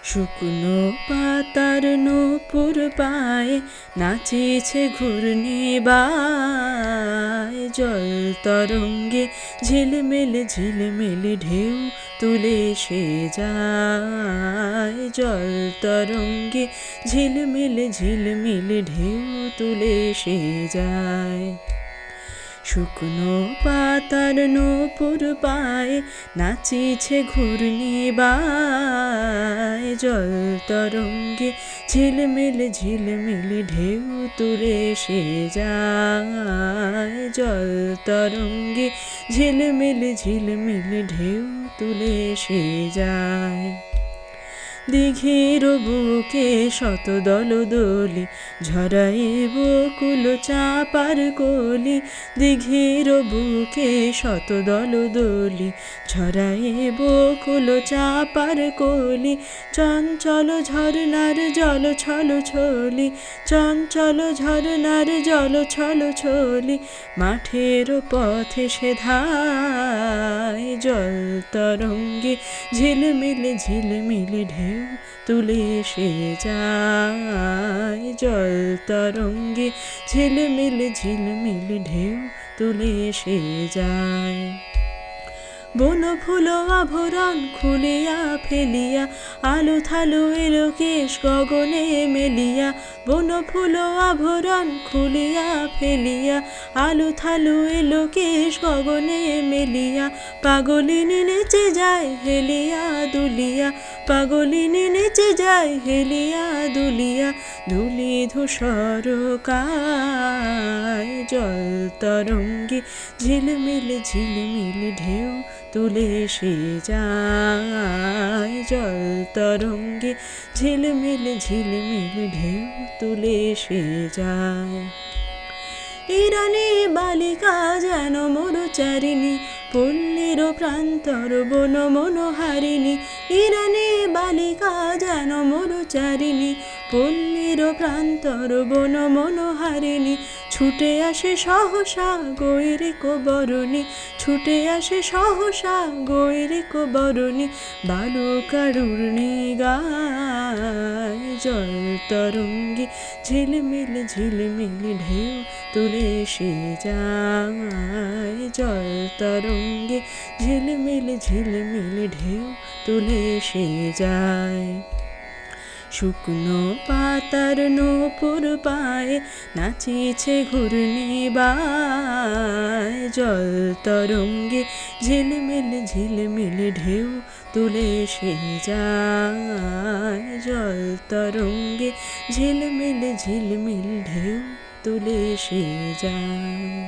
শুকনো পাতার নূপুর পায়ে নাচেছে ঘূর্ণিবায়, জল তরঙ্গে ঝিলমিল ঝিলমিল ঢেউ তুলে সে যায়। জল তরঙ্গে ঝিলমিল ঝিলমিল ঢেউ তুলে সে যায়। শুকনো পাতার নূপুর পায়ে নাচিছে ঘূর্ণিবায়, জল তরঙ্গে ঝিলমিল ঝিলমিল ঢেউ তুলে সে যায়। জল তরঙ্গে ঝিলমিল ঝিলমিল ঢেউ তুলে সে যায়। দিঘির বুকে শত দলদলি ঝরায়ে বকুল চাঁপার কলি, দিঘির বুকে শত দলদলি ঝরায়ে বকুল চাঁপার কলি, চঞ্চল ঝরনার জল ছল ছলি, চঞ্চল ঝরনার জল ছল ছলি, মাঠের পথে সে ধায়। জল তরঙ্গে ঝিলমিল ঝিলমিল ঢেউ তুলে সে যায়। জল তরঙ্গে ঝিলমিল ঝিলমিল ঢেউ তুলে সে যায়। বন ফুল আভরণ খুলিয়া ফেলিয়া, আলু থালু এলো কেশ গগনে মেলিয়া, বন ফুল আভরণ খুলিয়া ফেলিয়া, আলু থালু এলো কেশ গগনে মেলিয়া, পাগলিনী নেচে যায় হেলিয়া দুলিয়া, পাগলিনী নেচে যায় হেলিয়া দুলিয়া, ধুলি ধূসর কায়। জল তরঙ্গে ঝিলমিল ঝিলমিল ঢেউ তুলে সে যায়। জল তরঙ্গে ঝিলমিল ঝিলমিল ঢেউ তুলে সে যায়। ইরানি বালিকা যেন মরুচারিণী, পল্লীর প্রান্তর বন মনোহারিণী, ইরানি বালিকা যেন মরুচারিণী, পল্লীর প্রান্তর বন মনোহারিণী, ছুটে আসে সহসা গৈরিক বরণী, ছুটে আসে সহসা গৈরিক বরণী, বালুকারুর্ণী গায়। জল তরঙ্গে ঝিলমিল ঝিলমিল ঢেউ তুলে সে যায়। জল তরঙ্গে ঝিলমিল ঝিলমিল ঢেউ তুলে সে যায়। শুকনো পাতার নূপুর পায়ে নাচিছে ঘূর্ণিবায়, জল তরঙ্গে ঝিলমিল ঝিলমিল ঢেউ তুলে সে যায়। জল তরঙ্গে ঝিলমিল ঝিলমিল ঢেউ তুলে সে যায়।